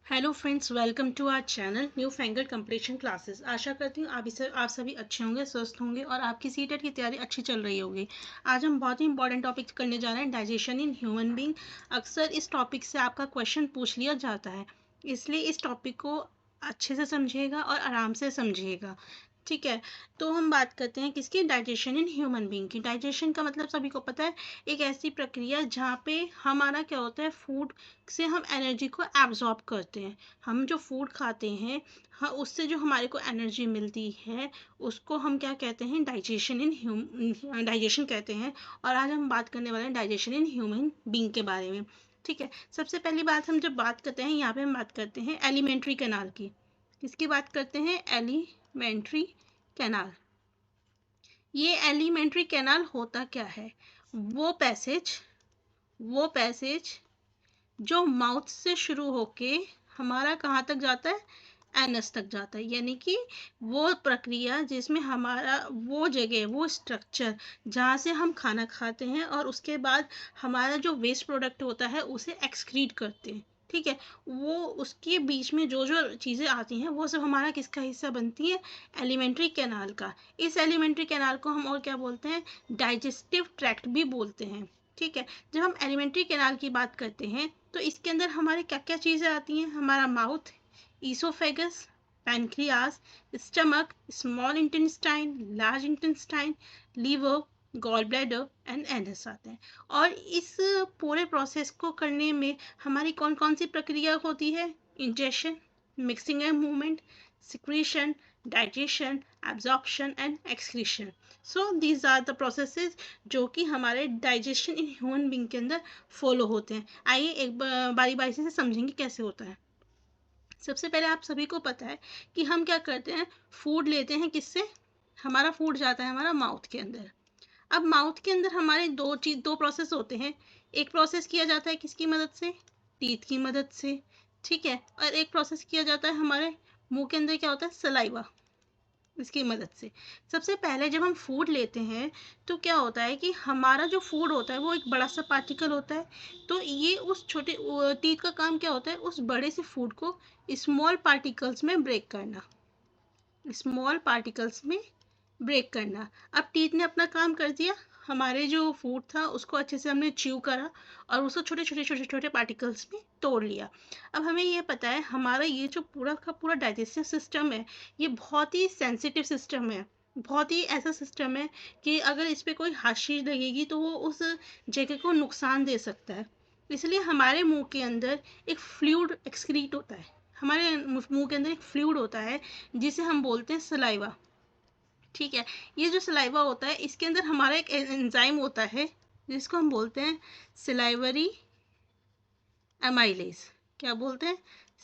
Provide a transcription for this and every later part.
Hello friends, welcome to our channel new fangled completion classes. आशा करती हूँ आप सभी अच्छे होंगे, स्वस्थ होंगे और आपकी सीटेट की तैयारी अच्छी चल रही होगी। आज हम बहुत ही इंपॉर्टेंट टॉपिक करने जा रहे हैं, डाइजेशन इन ह्यूमन बीइंग। अक्सर इस टॉपिक से आपका क्वेश्चन पूछ लिया जाता है, इसलिए इस टॉपिक को अच्छे से समझिएगा और आराम से समझिएगा। ठीक है, तो हम बात करते हैं किसकी, डाइजेशन इन ह्यूमन बीइंग की। डाइजेशन का मतलब सभी को पता है, एक ऐसी प्रक्रिया जहाँ पे हमारा क्या होता है, फूड से हम एनर्जी को एब्जॉर्ब करते हैं। हम जो फूड खाते हैं, हाँ, उससे जो हमारे को एनर्जी मिलती है उसको हम क्या कहते हैं, डाइजेशन कहते हैं। और आज हम बात करने वाले हैं डाइजेशन इन ह्यूमन बीइंग के बारे में। ठीक है, सबसे पहली बात, हम जब बात करते हैं यहाँ पे हम बात करते हैं एलिमेंट्री कैनाल की। किसकी बात करते हैं, एलिमेंट्री कैनाल। ये एलिमेंट्री कैनाल होता क्या है, वो पैसेज जो माउथ से शुरू होके हमारा कहाँ तक जाता है, एनस तक जाता है। यानी कि वो प्रक्रिया जिसमें हमारा वो जगह, वो स्ट्रक्चर जहाँ से हम खाना खाते हैं और उसके बाद हमारा जो वेस्ट प्रोडक्ट होता है उसे एक्सक्रीट करते हैं। ठीक है, वो उसके बीच में जो जो चीज़ें आती हैं वो सब हमारा किसका हिस्सा बनती है, एलिमेंट्री कैनाल का। इस एलिमेंट्री कैनाल को हम और क्या बोलते हैं, डाइजेस्टिव ट्रैक्ट भी बोलते हैं। ठीक है, जब हम एलिमेंट्री कैनाल की बात करते हैं तो इसके अंदर हमारे क्या क्या चीज़ें आती हैं, हमारा mouth, oesophagus, pancreas, stomach, small intestine, large intestine, liver, gall bladder and anus आते हैं। और इस पूरे प्रोसेस को करने में हमारी कौन कौन सी प्रक्रिया होती है, ingestion, mixing and movement, secretion, digestion, absorption and excretion. So these are the processes जो कि हमारे डाइजेशन इन ह्यूमन बीइंग के अंदर फॉलो होते हैं। आइए एक बारी बारी से समझेंगे कैसे होता है। सबसे पहले आप सभी को पता है कि हम क्या करते हैं, फूड लेते हैं किससे, हमारा फूड जाता है हमारा माउथ के अंदर। अब माउथ के अंदर हमारे दो प्रोसेस होते हैं। एक प्रोसेस किया जाता है किसकी मदद से, टीथ की मदद से। ठीक है, और एक प्रोसेस किया जाता है हमारे मुंह के अंदर, क्या होता है, सलाइवा, इसकी मदद से। सबसे पहले जब हम फूड लेते हैं तो क्या होता है कि हमारा जो फूड होता है वो एक बड़ा सा पार्टिकल होता है। तो ये उस छोटे टीथ का काम क्या होता है, उस बड़े से फूड को स्मॉल पार्टिकल्स में ब्रेक करना, स्मॉल पार्टिकल्स में ब्रेक करना। अब टीथ ने अपना काम कर दिया, हमारे जो फूड था उसको अच्छे से हमने च्यू करा और उसको छोटे छोटे छोटे छोटे पार्टिकल्स में तोड़ लिया। अब हमें ये पता है हमारा ये जो पूरा का पूरा डाइजेस्टिव सिस्टम है, ये बहुत ही सेंसिटिव सिस्टम है, बहुत ही ऐसा सिस्टम है कि अगर इस पर कोई हार्श चीज़ लगेगी तो वो उस जगह को नुकसान दे सकता है। इसलिए हमारे मुंह के अंदर एक फ्लूइड एक्सक्रीट होता है, हमारे मुंह के अंदर एक फ्लूइड होता है जिसे हम बोलते हैं सलाइवा। ठीक है, ये जो सलाइवा होता है इसके अंदर हमारा एक एंजाइम होता है जिसको हम बोलते हैं सिलाइवरी एमाइलेज। क्या बोलते हैं,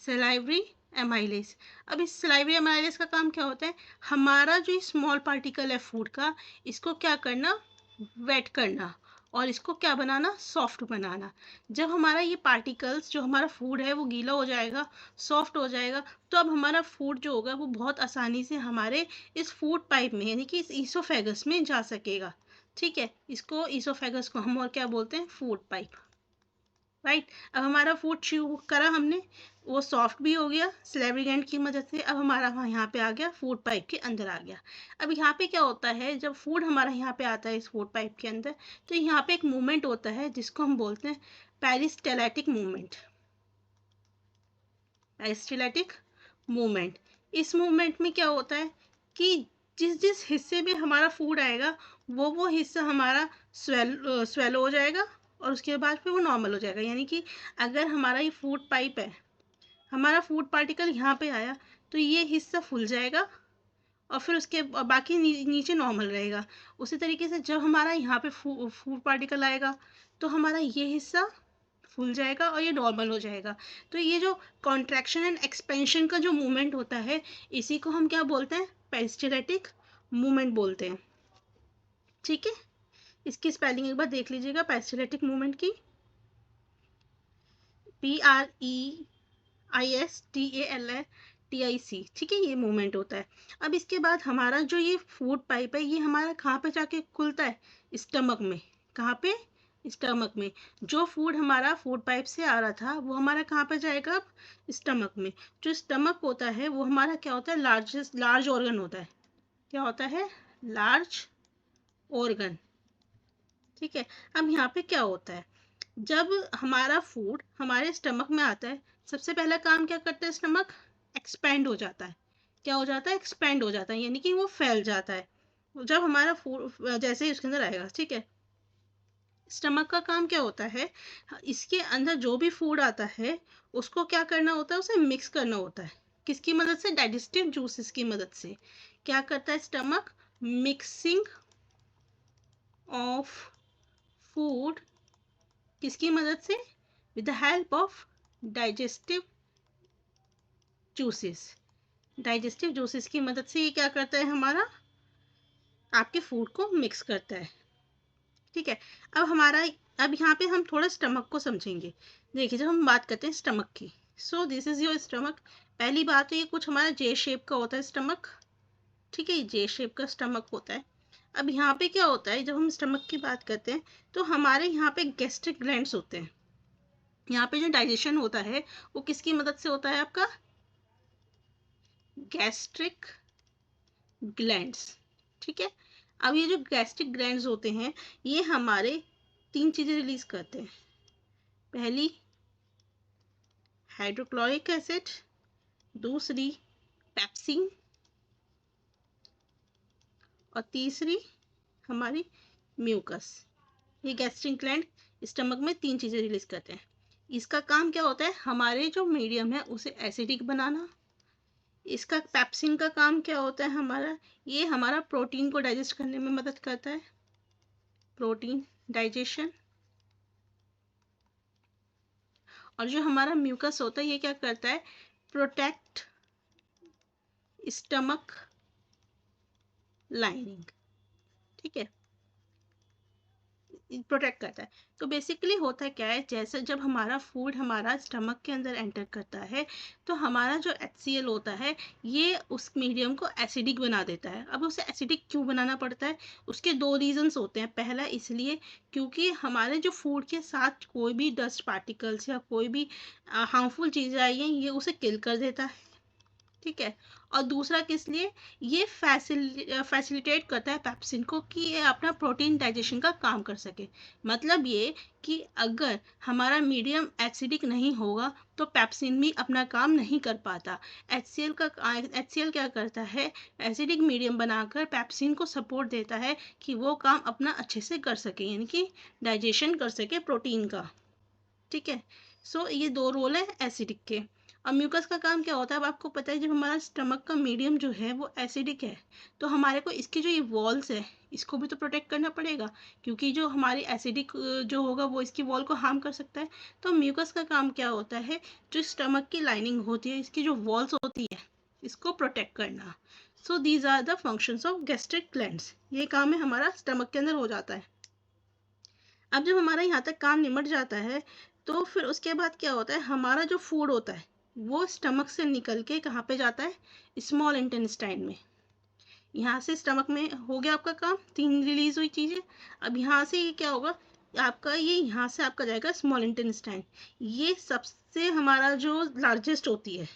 सिलाइवरी एमाइलेज। अब इस सिलाइवरी एमाइलेज का काम क्या होता है, हमारा जो स्मॉल पार्टिकल है फूड का, इसको क्या करना, वेट करना और इसको क्या बनाना, सॉफ्ट बनाना। जब हमारा ये पार्टिकल्स, जो हमारा फूड है वो गीला हो जाएगा, सॉफ्ट हो जाएगा, तो अब हमारा फूड जो होगा वो बहुत आसानी से हमारे इस फूड पाइप में यानी कि इस ईसोफेगस में जा सकेगा। ठीक है, इसको ईसोफेगस को हम और क्या बोलते हैं, फूड पाइप। राइट, अब हमारा फूड च्यू करा हमने, वो सॉफ्ट भी हो गया सिलेबरी ग्लैंड की मदद से। अब हमारा वहाँ यहाँ पे आ गया, फूड पाइप के अंदर आ गया। अब यहाँ पे क्या होता है, जब फूड हमारा यहाँ पे आता है इस फूड पाइप के अंदर, तो यहाँ पे एक मूवमेंट होता है जिसको हम बोलते हैं पेरिस्टेलेटिक मूवमेंट। पेरिस्टेलेटिक मूवमेंट, इस मूवमेंट में क्या होता है कि जिस जिस हिस्से में हमारा फूड आएगा वो हिस्सा हमारा स्वेलो हो जाएगा और उसके बाद फिर वो नॉर्मल हो जाएगा। यानी कि अगर हमारा ये फूड पाइप है, हमारा फूड पार्टिकल यहाँ पे आया तो ये हिस्सा फूल जाएगा और फिर उसके बाकी नीचे नॉर्मल रहेगा। उसी तरीके से जब हमारा यहाँ पे फूड पार्टिकल आएगा तो हमारा ये हिस्सा फूल जाएगा और ये नॉर्मल हो जाएगा। तो ये जो कॉन्ट्रैक्शन एंड एक्सपेंशन का जो मूवमेंट होता है, इसी को हम क्या बोलते हैं, पेरिस्टेलेटिक मूवमेंट बोलते हैं। ठीक है, इसकी स्पेलिंग एक बार देख लीजिएगा, पेरिस्टेलेटिक मूवमेंट की, PREISTALTIC। ठीक है, ये मूवमेंट होता है। अब इसके बाद हमारा जो ये फूड पाइप है ये हमारा कहाँ पे जाके खुलता है, स्टमक में। कहाँ पे, स्टमक में। जो फूड हमारा फूड पाइप से आ रहा था वो हमारा कहाँ पर जाएगा अब, स्टमक में। जो स्टमक होता है वो हमारा क्या होता है, लार्ज ऑर्गन होता है। क्या होता है, लार्ज ऑर्गन। ठीक है। अब यहाँ पे क्या होता है, जब हमारा फूड हमारे स्टमक में आता है, सबसे पहला काम क्या करता है स्टमक, एक्सपेंड हो जाता है। क्या हो जाता है, एक्सपेंड हो जाता है, यानी कि वो फैल जाता है जब हमारा फूड जैसे ही उसके अंदर आएगा। ठीक है। स्टमक का काम क्या होता है, इसके अंदर जो भी फूड आता है उसको क्या करना होता है, उसे मिक्स करना होता है। किसकी मदद से, डाइजेस्टिव जूसेस की मदद से। क्या करता है स्टमक, मिक्सिंग ऑफ फूड, किसकी मदद से, with the help of digestive juices. Digestive juices की मदद से ये क्या करता है, हमारा आपके फूड को मिक्स करता है। ठीक है। अब यहाँ पे हम थोड़ा स्टमक को समझेंगे। देखिए, जब हम बात करते हैं स्टमक की, so this is your stomach. पहली बात तो ये कुछ हमारा जे शेप का होता है स्टमक। ठीक है, ये जे शेप का स्टमक होता है। अब यहाँ पे क्या होता है, जब हम स्टमक की बात करते हैं तो हमारे यहाँ पे गैस्ट्रिक ग्लैंड्स होते हैं। यहाँ पे जो डाइजेशन होता है वो किसकी मदद से होता है, आपका गैस्ट्रिक ग्लैंड्स। ठीक है। अब ये जो गैस्ट्रिक ग्लैंड्स होते हैं ये हमारे 3 चीजें रिलीज करते हैं। पहली हाइड्रोक्लोरिक एसिड, दूसरी पेप्सिन, और तीसरी हमारी म्यूकस। ये गैस्ट्रिक ग्लैंड स्टमक में 3 चीजें रिलीज करते हैं। इसका काम क्या होता है, हमारे जो मीडियम है उसे एसिडिक बनाना। इसका पेप्सिन का काम क्या होता है हमारा, ये हमारा प्रोटीन को डाइजेस्ट करने में मदद करता है, प्रोटीन डाइजेशन। और जो हमारा म्यूकस होता है ये क्या करता है, प्रोटेक्ट स्टमक लाइनिंग। ठीक है, प्रोटेक्ट करता है। तो बेसिकली होता क्या है, जैसे जब हमारा फूड हमारा स्टमक के अंदर एंटर करता है तो हमारा जो HCl होता है ये उस मीडियम को एसिडिक बना देता है। अब उसे एसिडिक क्यों बनाना पड़ता है, उसके 2 रीजंस होते हैं। पहला इसलिए क्योंकि हमारे जो फूड के साथ कोई भी डस्ट पार्टिकल्स या कोई भी हार्मफुल चीज़ें आई हैं ये उसे किल कर देता है। ठीक है। और दूसरा किस लिए, ये फैसिलिटेट करता है पेप्सिन को कि ये अपना प्रोटीन डाइजेशन का काम कर सके। मतलब ये कि अगर हमारा मीडियम एसिडिक नहीं होगा तो पेप्सिन भी अपना काम नहीं कर पाता। HCl क्या करता है, एसिडिक मीडियम बनाकर पेप्सिन को सपोर्ट देता है कि वो काम अपना अच्छे से कर सके, यानी कि डाइजेशन कर सके प्रोटीन का। ठीक है। सो ये 2 रोल है एसिडिक के। और म्यूकस का काम क्या होता है, अब आपको पता है जब हमारा स्टमक का मीडियम जो है वो एसिडिक है तो हमारे को इसकी जो ये वॉल्स है इसको भी तो प्रोटेक्ट करना पड़ेगा, क्योंकि जो हमारी एसिडिक जो होगा वो इसकी वॉल को हार्म कर सकता है। तो म्यूकस का काम क्या होता है, जो स्टमक की लाइनिंग होती है इसकी जो वॉल्स होती है इसको प्रोटेक्ट करना। So these are the functions of gastric glands. ये काम है हमारा स्टमक के अंदर हो जाता है। अब जब हमारा यहाँ तक काम निमट जाता है तो फिर उसके बाद क्या होता है, हमारा जो फूड होता है वो स्टमक से निकल के कहाँ पे जाता है, स्मॉल इंटेस्टाइन में। यहाँ से स्टमक में हो गया आपका काम, 3 रिलीज हुई चीज़ें। अब यहाँ से ये क्या होगा आपका, ये यहाँ से आपका जाएगा स्मॉल इंटेस्टाइन। ये सबसे हमारा जो लार्जेस्ट होती है।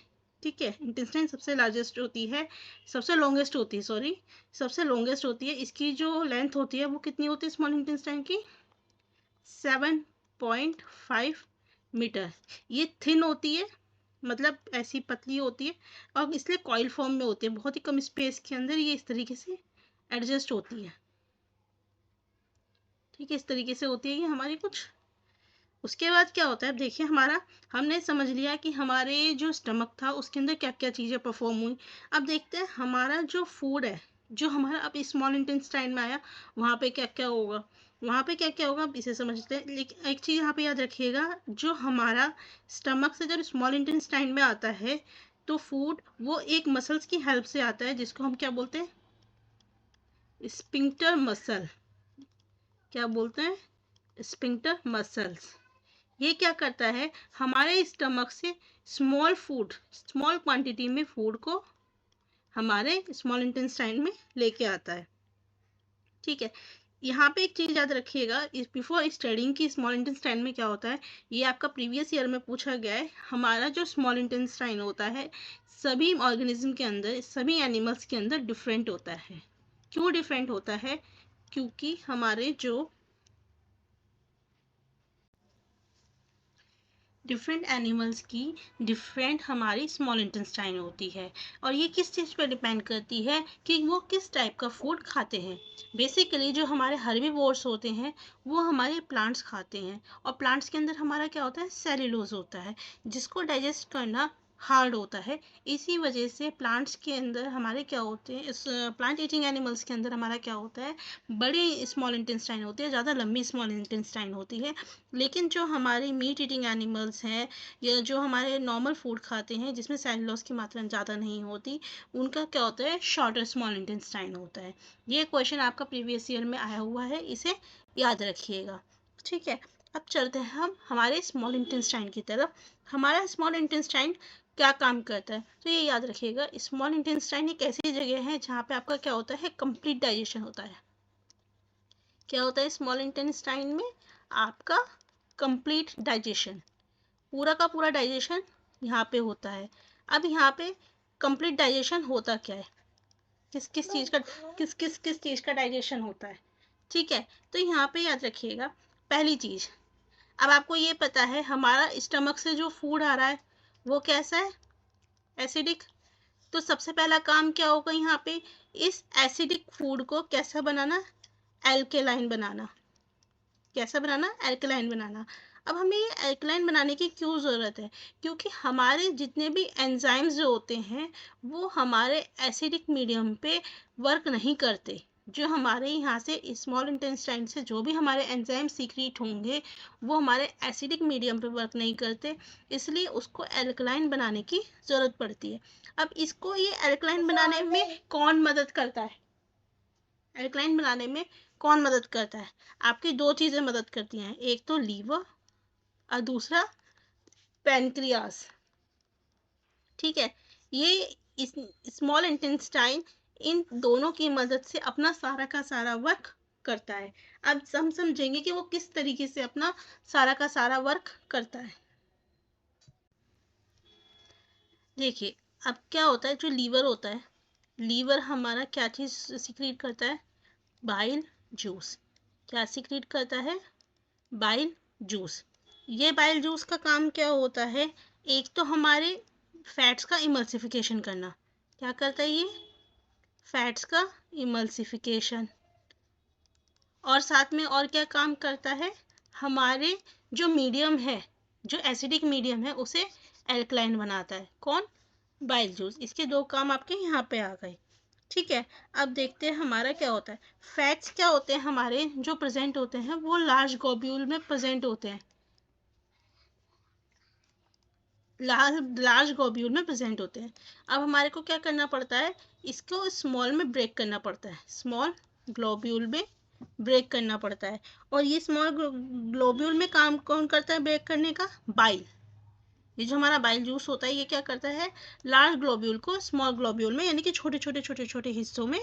ठीक है, इंटेस्टाइन सबसे लार्जेस्ट होती है, सबसे लॉन्गेस्ट होती है, सॉरी सबसे लॉन्गेस्ट होती है। इसकी जो लेंथ होती है वो कितनी होती है स्मॉल इंटेस्टाइन की, 7.5 मीटर। ये थिन होती है, मतलब ऐसी पतली होती है और इसलिए कॉइल फॉर्म में होती है, बहुत ही कम स्पेस के अंदर ये इस तरीके से एडजस्ट होती है। ठीक है, इस तरीके से होती है ये हमारी कुछ। उसके बाद क्या होता है, अब देखिए हमारा हमने समझ लिया कि हमारे जो स्टमक था उसके अंदर क्या क्या चीज़ें परफॉर्म हुई। अब देखते हैं हमारा जो फूड है जो हमारा अब स्मॉल इंटेस्टाइन में आया वहाँ पे क्या क्या होगा, वहाँ पे क्या क्या होगा अब इसे समझते हैं। लेकिन एक चीज़ यहाँ पे याद रखिएगा, जो हमारा स्टमक से जब स्मॉल इंटेस्टाइन में आता है तो फूड वो एक मसल्स की हेल्प से आता है जिसको हम क्या बोलते हैं, स्पिंक्टर मसल। क्या बोलते हैं, स्पिंक्टर मसल्स। ये क्या करता है, हमारे स्टमक से स्मॉल क्वांटिटी में फूड को हमारे स्मॉल इंटेस्टाइन में लेके आता है। ठीक है। यहाँ पे एक चीज़ याद रखिएगा, इस बिफोर स्टडिंग की स्मॉल इंटेस्टाइन में क्या होता है, ये आपका प्रीवियस ईयर में पूछा गया है। हमारा जो स्मॉल इंटेस्टाइन होता है सभी ऑर्गेनिज्म के अंदर, सभी एनिमल्स के अंदर डिफरेंट होता है। क्यों डिफरेंट होता है? क्योंकि हमारे जो डिफरेंट एनिमल्स की डिफरेंट हमारी स्मॉल इंटेस्टाइन होती है, और ये किस चीज़ पर डिपेंड करती है कि वो किस टाइप का फूड खाते हैं। बेसिकली जो हमारे हर्बीवोर्स होते हैं वो हमारे प्लांट्स खाते हैं, और प्लांट्स के अंदर हमारा क्या होता है, सेल्यूलोज होता है, जिसको डाइजेस्ट करना हार्ड होता है। इसी वजह से प्लांट्स के अंदर हमारे क्या होते हैं, इस प्लांट ईटिंग एनिमल्स के अंदर हमारा क्या होता है, बड़ी स्मॉल इंटेस्टाइन होती है, ज़्यादा लंबी स्मॉल इंटेस्टाइन होती है। लेकिन जो हमारे मीट ईटिंग एनिमल्स हैं या जो हमारे नॉर्मल फूड खाते हैं जिसमें सेलुलोज की मात्रा ज़्यादा नहीं होती, उनका क्या होता है, शॉर्टर स्मॉल इंटेस्टाइन होता है। ये क्वेश्चन आपका प्रीवियस ईयर में आया हुआ है, इसे याद रखिएगा। ठीक है, अब चलते हैं हम हमारे स्मॉल इंटेस्टाइन की तरफ। हमारा स्मॉल इंटेस्टाइन क्या काम करता है, तो ये याद रखिएगा, स्मॉल इंटेस्टाइन एक ऐसी जगह है जहाँ पे आपका क्या होता है, कंप्लीट डाइजेशन होता है। क्या होता है स्मॉल इंटेस्टाइन में? आपका कंप्लीट डाइजेशन, पूरा का पूरा डाइजेशन यहाँ पे होता है। अब यहाँ पे कंप्लीट डाइजेशन होता क्या है, किस किस चीज़ का, किस चीज़ का डाइजेशन होता है। ठीक है, तो यहाँ पे याद रखिएगा पहली चीज़, अब आपको ये पता है हमारा स्टमक से जो फूड आ रहा है वो कैसा है, एसिडिक। तो सबसे पहला काम क्या होगा यहाँ पे, इस एसिडिक फूड को कैसा बनाना, एल्केलाइन बनाना। कैसा बनाना, एल्कलाइन बनाना। अब हमें ये एल्कलाइन बनाने की क्यों ज़रूरत है, क्योंकि हमारे जितने भी एंजाइम्स जो होते हैं वो हमारे एसिडिक मीडियम पे वर्क नहीं करते। जो हमारे यहाँ से स्मॉल इंटेस्टाइन से जो भी हमारे एंजाइम सीक्रेट होंगे वो हमारे एसिडिक मीडियम पे वर्क नहीं करते, इसलिए उसको एल्कलाइन बनाने की ज़रूरत पड़ती है। अब इसको ये एल्कलाइन बनाने में कौन मदद करता है, एल्कलाइन बनाने में कौन मदद करता है? आपकी दो चीज़ें मदद करती हैं, एक तो लीवर और दूसरा पैनक्रियास। ठीक है, ये स्मॉल इंटेस्टाइन इन दोनों की मदद से अपना सारा का सारा वर्क करता है। अब हम समझेंगे कि वो किस तरीके से अपना सारा का सारा वर्क करता है। देखिए, अब क्या होता है, जो लीवर होता है, लीवर हमारा क्या चीज़ सीक्रेट करता है, बाइल जूस। क्या सीक्रेट करता है, बाइल जूस। ये बाइल जूस का काम क्या होता है, एक तो हमारे फैट्स का इमल्सिफिकेशन करना। क्या करता है ये, फैट्स का इमल्सिफिकेशन। और साथ में और क्या काम करता है, हमारे जो मीडियम है, जो एसिडिक मीडियम है उसे एल्कलाइन बनाता है। कौन, बाइल जूस। इसके दो काम आपके यहाँ पे आ गए। ठीक है, अब देखते हैं हमारा क्या होता है। फैट्स क्या होते हैं हमारे जो प्रेजेंट होते हैं, वो लार्ज ग्लोब्यूल में प्रेजेंट होते हैं, लार्ज ग्लोब्यूल में प्रेजेंट होते हैं। अब हमारे को क्या करना पड़ता है, इसको स्मॉल में ब्रेक करना पड़ता है, स्मॉल ग्लोब्यूल में ब्रेक करना पड़ता है। और ये स्मॉल ग्लोब्यूल में काम कौन करता है ब्रेक करने का, बाइल। ये जो हमारा बाइल जूस होता है ये क्या करता है, लार्ज ग्लोब्यूल को स्मॉल ग्लोब्यूल में यानी कि छोटे छोटे छोटे छोटे हिस्सों में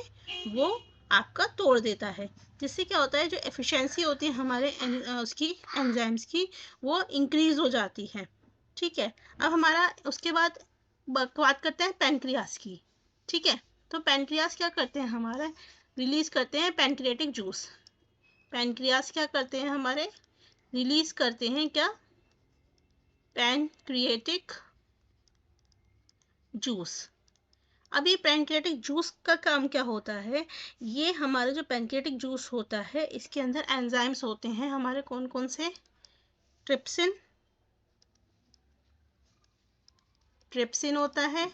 वो आपका तोड़ देता है, जिससे क्या होता है, जो एफिशिएंसी होती है हमारे उसकी एंजाइम्स की, वो इंक्रीज हो जाती है। ठीक है, अब हमारा उसके बाद बात करते हैं पैनक्रियास की। ठीक है, तो पैनक्रियास क्या करते हैं हमारे, रिलीज करते हैं पैनक्रियाटिक जूस। पैनक्रियास क्या करते हैं हमारे, रिलीज करते हैं क्या, पैनक्रियाटिक जूस। अब ये पैनक्रियाटिक जूस का काम क्या होता है, ये हमारा जो पैनक्रियाटिक जूस होता है इसके अंदर एंजाइम्स होते हैं हमारे, कौन कौन से, ट्रिप्सिन, ट्रिप्सिन होता है,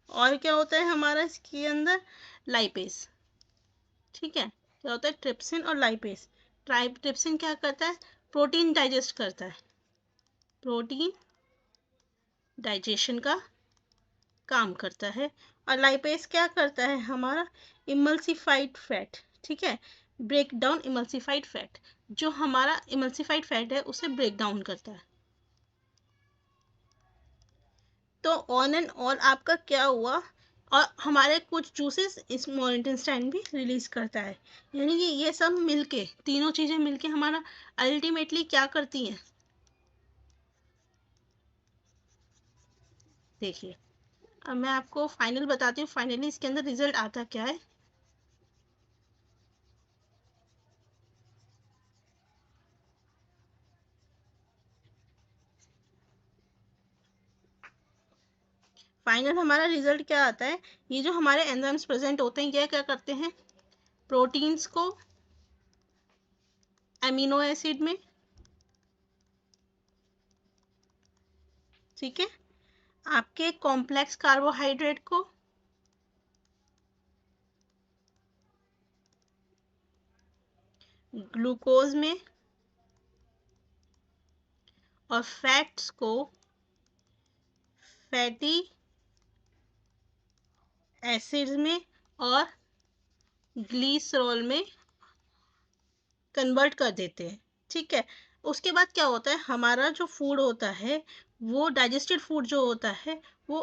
और क्या होता है हमारा इसके अंदर, लाइपेज। ठीक है, क्या होता है, ट्रिप्सिन और लाइपेज। ट्रिप्सिन क्या करता है, प्रोटीन डाइजेस्ट करता है, प्रोटीन डाइजेशन का काम करता है। और लाइपेज क्या करता है हमारा, इमल्सिफाइड फैट। ठीक है, ब्रेक डाउन इमल्सिफाइड फैट, जो हमारा इमल्सिफाइड फैट है उसे ब्रेक डाउन करता है। तो ऑन एंड ऑल आपका क्या हुआ, और हमारे कुछ जूसेस स्मॉल इंटेस्टाइन भी रिलीज करता है। यानी कि ये सब मिलके, तीनों चीजें मिलके हमारा अल्टीमेटली क्या करती हैं, देखिए। अब मैं आपको फाइनल बताती हूँ, फाइनली इसके अंदर रिजल्ट आता क्या है। फाइनल हमारा रिजल्ट क्या आता है, ये जो हमारे एंजाइम्स प्रेजेंट होते हैं, ये क्या करते हैं, प्रोटीन्स को एमिनो एसिड में, ठीक है, आपके कॉम्प्लेक्स कार्बोहाइड्रेट को ग्लूकोज में, और फैट्स को फैटी एसिड्स में और ग्लीसरॉल में कन्वर्ट कर देते हैं, ठीक है। उसके बाद क्या होता है, हमारा जो फूड होता है वो डाइजेस्टेड फूड जो होता है वो,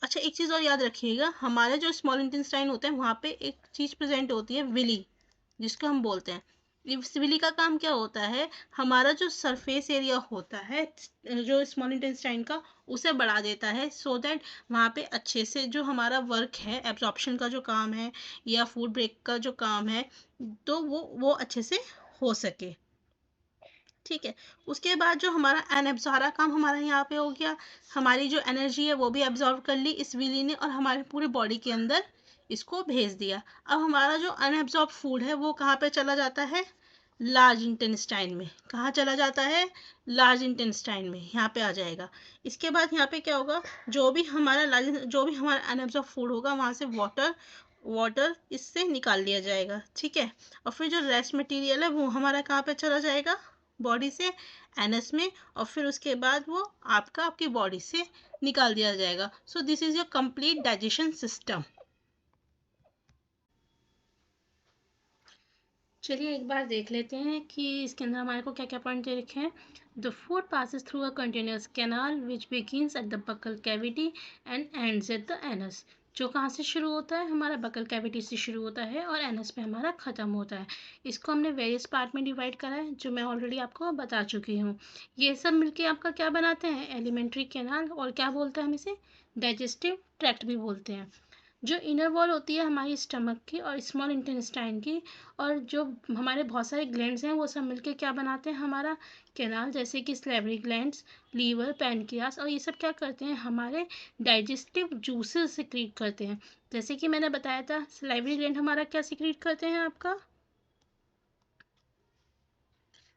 अच्छा एक चीज़ और याद रखिएगा, हमारे जो स्मॉल इंटेस्टाइन होते हैं वहाँ पे एक चीज़ प्रेजेंट होती है, विली, जिसको हम बोलते हैं। इस विली का काम क्या होता है, हमारा जो सरफेस एरिया होता है जो स्मॉल इंटेस्टाइन का, उसे बढ़ा देता है, सो दैट वहाँ पे अच्छे से जो हमारा वर्क है, एब्जॉर्प्शन का जो काम है या फूड ब्रेक का जो काम है, तो वो अच्छे से हो सके, ठीक है। उसके बाद जो हमारा सारा काम हमारा यहाँ पे हो गया, हमारी जो एनर्जी है वो भी एब्जॉर्ब कर ली इस विली ने, और हमारे पूरे बॉडी के अंदर इसको भेज दिया। अब हमारा जो अनएब्जॉर्ब फूड है वो कहाँ पे चला जाता है, लार्ज इंटेस्टाइन में। कहाँ चला जाता है, लार्ज इंटेस्टाइन में, यहाँ पे आ जाएगा। इसके बाद यहाँ पे क्या होगा, जो भी हमारा अनएब्जॉर्ब फूड होगा वहाँ से वाटर इससे निकाल लिया जाएगा, ठीक है। और फिर जो रेस्ट मटेरियल है वो हमारा कहाँ पे चला जाएगा, बॉडी से एनएस में, और फिर उसके बाद वो आपकी बॉडी से निकाल दिया जाएगा। So this is your complete digestion system. चलिए एक बार देख लेते हैं कि इसके अंदर हमारे को क्या क्या पॉइंट दे रखे हैं। The food passes through a continuous canal which begins at the buccal cavity and ends at the anus। जो कहाँ से शुरू होता है, हमारा बकल कैविटी से शुरू होता है और एनस पे हमारा ख़त्म होता है। इसको हमने वेरियस पार्ट में डिवाइड करा है, जो मैं ऑलरेडी आपको बता चुकी हूँ। ये सब मिलके आपका क्या बनाते हैं, एलिमेंट्री कैनाल, और क्या बोलते हैं हम इसे, डाइजेस्टिव ट्रैक्ट भी बोलते हैं। जो इनर वॉल होती है हमारी स्टमक की और स्मॉल इंटेस्टाइन की, और जो हमारे बहुत सारे ग्लैंड्स हैं वो सब मिलके क्या बनाते हैं, हमारा कैनाल, जैसे कि स्लेवरी ग्लैंड्स, लीवर, पैनक्रियास, और ये सब क्या करते हैं, हमारे डाइजेस्टिव जूसेस सिक्रीट करते हैं। जैसे कि मैंने बताया था, स्लेवरी ग्लैंड हमारा क्या सिक्रीट करते हैं, आपका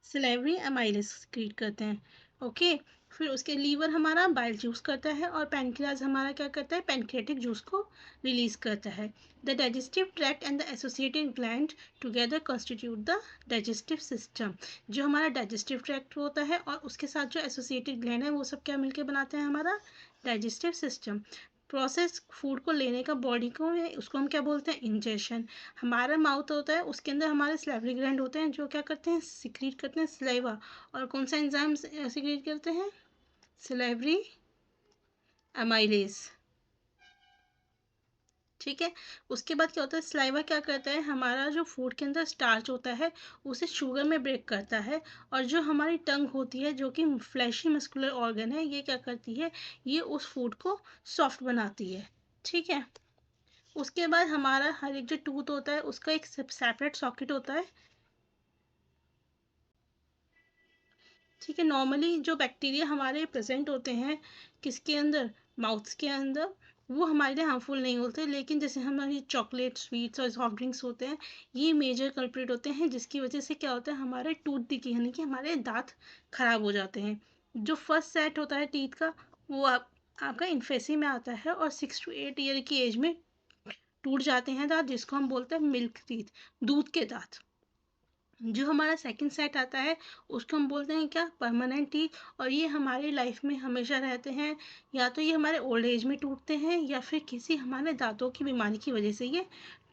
सिलेवरी अमाइलेज सिक्रीट करते हैं, ओके। फिर उसके लीवर हमारा बाइल जूस करता है, और पैनक्रियाज हमारा क्या करता है, पैनक्रियाटिक जूस को रिलीज करता है। The digestive tract and the associated gland together constitute the digestive system. जो हमारा डाइजेस्टिव ट्रैक्ट होता है और उसके साथ जो एसोसिएटेड ग्लैंड है वो सब क्या मिलकर बनाते हैं, हमारा डाइजेस्टिव सिस्टम। प्रोसेस फूड को लेने का बॉडी को है, उसको हम क्या बोलते हैं, इंजेशन। हमारा माउथ होता है, उसके अंदर हमारे स्लाइवरी ग्लैंड होते हैं जो क्या करते हैं, सिक्रीट करते हैं स्लाइवा। और कौन सा एंजाइम सिक्रीट करते हैं, स्लाइवरी अमाइलेज, ठीक है। उसके बाद क्या होता है, स्लाइवा क्या करता है, हमारा जो फूड के अंदर स्टार्च होता है उसे शुगर में ब्रेक करता है, और जो हमारी टंग होती है जो कि फ्लैशी मस्कुलर ऑर्गन है, ये क्या करती है, ये उस फूड को सॉफ्ट बनाती है, ठीक है। उसके बाद हमारा हर एक जो टूथ होता है उसका एक सेपरेट सॉकेट होता है, ठीक है। नॉर्मली जो बैक्टीरिया हमारे प्रेजेंट होते हैं किसके अंदर, माउथ के अंदर, वो हमारे लिए हार्मफुल नहीं होते, लेकिन जैसे हमारी चॉकलेट, स्वीट्स और सॉफ्ट ड्रिंक्स होते हैं, ये मेजर कल्प्रिट होते हैं, जिसकी वजह से क्या होता है, हमारे टूथ डिकी यानी कि हमारे दांत खराब हो जाते हैं। जो फर्स्ट सेट होता है टीथ का, वो आपका इन्फेसी में आता है, और 6 to 8 ईयर की एज में टूट जाते हैं दांत, जिसको हम बोलते हैं मिल्क टीथ, दूध के दांत। जो हमारा सेकंड सेट आता है उसको हम बोलते हैं क्या, परमानेंट टीथ, और ये हमारी लाइफ में हमेशा रहते हैं, या तो ये हमारे ओल्ड एज में टूटते हैं या फिर किसी हमारे दांतों की बीमारी की वजह से ये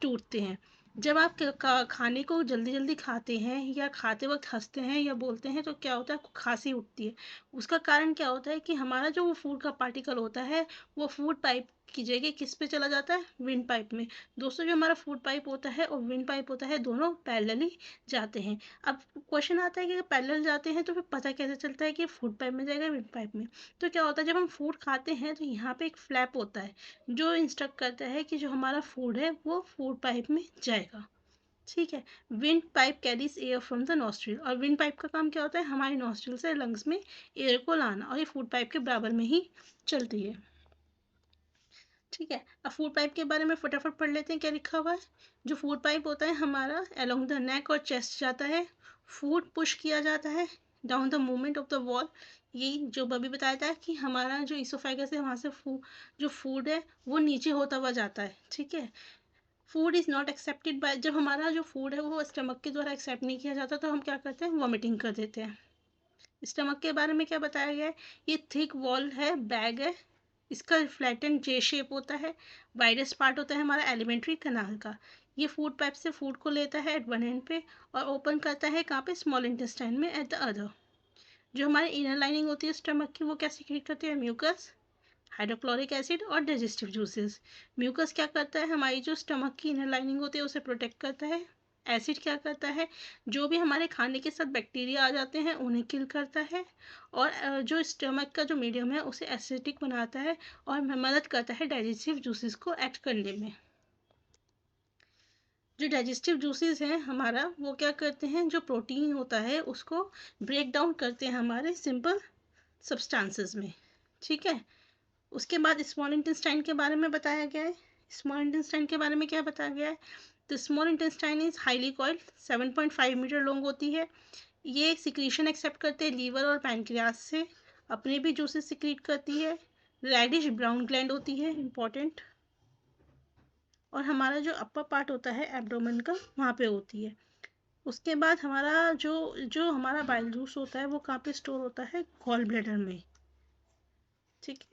टूटते हैं। जब आप खाने को जल्दी जल्दी खाते हैं या खाते वक्त हंसते हैं या बोलते हैं तो क्या होता है, आपको खांसी उठती है। उसका कारण क्या होता है कि हमारा जो वो फूड का पार्टिकल होता है वो फूड पाइप की जगह किस पे चला जाता है, विंड पाइप में। दोस्तों, जो हमारा फूड पाइप होता है और विंड पाइप होता है दोनों पैरेलली जाते हैं। अब क्वेश्चन आता है कि अगर पैरेलल जाते हैं तो फिर पता कैसे चलता है कि फूड पाइप में जाएगा विंड पाइप में। तो क्या होता है, जब हम फूड खाते हैं तो यहाँ पे एक फ्लैप होता है जो इंस्ट्रक्ट करता है कि जो हमारा फूड है वो फूड पाइप में जाएगा। ठीक है। Wind pipe carries air from the nostril, और विंड पाइप का काम क्या होता है, हमारी नॉस्ट्रिल से लंग्स में एयर को लाना, और ये फूड पाइप के बराबर में ही चलती है। ठीक है। अब फूड पाइप के बारे में फटाफट पढ़ लेते हैं क्या लिखा हुआ है। जो फूड पाइप होता है हमारा अलोंग द नेक और चेस्ट जाता है, फूड पुश किया जाता है down the movement of the wall. ये जो अभी बताया था कि हमारा जो इसोफेगस है वहाँ से जो फूड है वो नीचे होता हुआ जाता है। ठीक है। Food is not accepted by, जब हमारा जो फूड है वो स्टमक के द्वारा एक्सेप्ट नहीं किया जाता तो हम क्या करते हैं, वॉमिटिंग कर देते हैं। स्टमक के बारे में क्या बताया गया है, ये थिक वॉल है, बैग है, इसका फ्लैटन जे शेप होता है। वाइडेस्ट पार्ट होता है हमारा एलिमेंट्री कनाल का। ये फूड पाइप से फूड को लेता है एट वन एंड पे और ओपन करता है कहाँ पे, स्मॉल इंटेस्टाइन में एट द अदर। जो हमारी इनर लाइनिंग होती है स्टमक की वो क्या सीक्रेट करती है, म्यूकस, हाइड्रोक्लोरिक एसिड और डाइजेस्टिव जूसेस। म्यूकस क्या करता है, हमारी जो स्टमक की इनर लाइनिंग होती है उसे प्रोटेक्ट करता है। एसिड क्या करता है, जो भी हमारे खाने के साथ बैक्टीरिया आ जाते हैं उन्हें किल करता है। और जो स्टमक का जो मीडियम है उसे एसिडिक बनाता है और मदद करता है डाइजेस्टिव जूसेस को एक्ट करने में। जो डाइजेस्टिव जूसेस हैं हमारा वो क्या करते हैं, जो प्रोटीन होता है उसको ब्रेक डाउन करते हैं हमारे सिंपल सब्सटेंसेस में। ठीक है। उसके बाद स्मॉल इंटेस्टाइन के बारे में बताया गया है। स्मॉल इंटेस्टाइन के बारे में क्या बताया गया है, तो small intestine is highly coiled, 7.5 metre long होती है। ये सिक्रीशन एक्सेप्ट करते हैं लीवर और पैनक्रियास से, अपने भी जूसेस सिक्रीट करती है। रेडिश ब्राउन ग्लैंड होती है इंपॉर्टेंट, और हमारा जो अपर पार्ट होता है एब्डोमेन का वहाँ पे होती है। उसके बाद हमारा जो जो हमारा बाइल जूस होता है वो कहाँ पे स्टोर होता है, गॉल ब्लैडर में। ठीक है।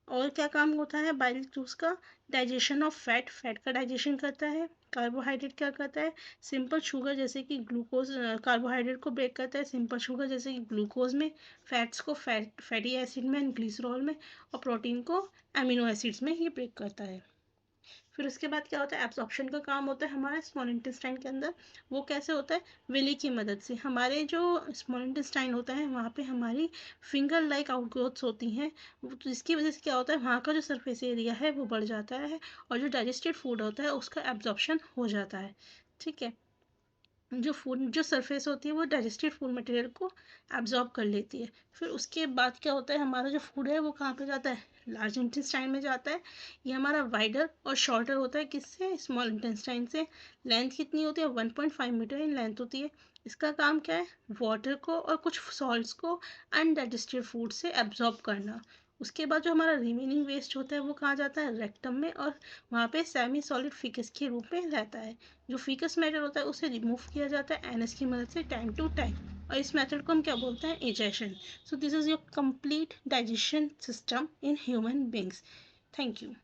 और क्या काम होता है बाइल जूस का, डाइजेशन ऑफ फैट, फैट का डाइजेशन करता है। कार्बोहाइड्रेट क्या करता है, सिंपल शुगर जैसे कि ग्लूकोज, कार्बोहाइड्रेट को ब्रेक करता है सिंपल शुगर जैसे कि ग्लूकोज में, फैट्स को फैटी एसिड में, ग्लिसरॉल में, और प्रोटीन को एमिनो एसिड्स में ये ब्रेक करता है। फिर उसके बाद क्या होता है, एब्जॉर्प्शन का काम होता है हमारे स्मॉल इंटेस्टाइन के अंदर। वो कैसे होता है, विली की मदद से। हमारे जो स्मॉल इंटेस्टाइन होता है वहाँ पे हमारी फिंगर लाइक आउटग्रोथ्स होती हैं, जिसकी वजह से क्या होता है, वहाँ का जो सरफेस एरिया है वो बढ़ जाता है और जो डाइजेस्टेड फूड होता है उसका एब्जॉर्प्शन हो जाता है। ठीक है। जो फूड जो सरफेस होती है वो डाइजेस्टेड फूड मटेरियल को एब्जॉर्ब कर लेती है। फिर उसके बाद क्या होता है, हमारा जो फूड है वो कहाँ पे जाता है, लार्ज इंटेस्टाइन में जाता है। ये हमारा वाइडर और शॉर्टर होता है किससे, स्मॉल इंटेस्टाइन से। लेंथ कितनी होती है, 1.5 मीटर इन लेंथ होती है। इसका काम क्या है, वाटर को और कुछ सॉल्ट्स को अनडाइजेस्टेड फूड से एब्जॉर्ब करना। उसके बाद जो हमारा रिमेनिंग वेस्ट होता है वो कहाँ जाता है, रेक्टम में, और वहाँ पे सेमी सॉलिड फिकस के रूप में रहता है। जो फीकस मैटर होता है उसे रिमूव किया जाता है एनएस की मदद से टाइम टू टाइम, और इस मेथड को हम क्या बोलते हैं, egestion. So this is your complete digestion system in human beings. Thank you.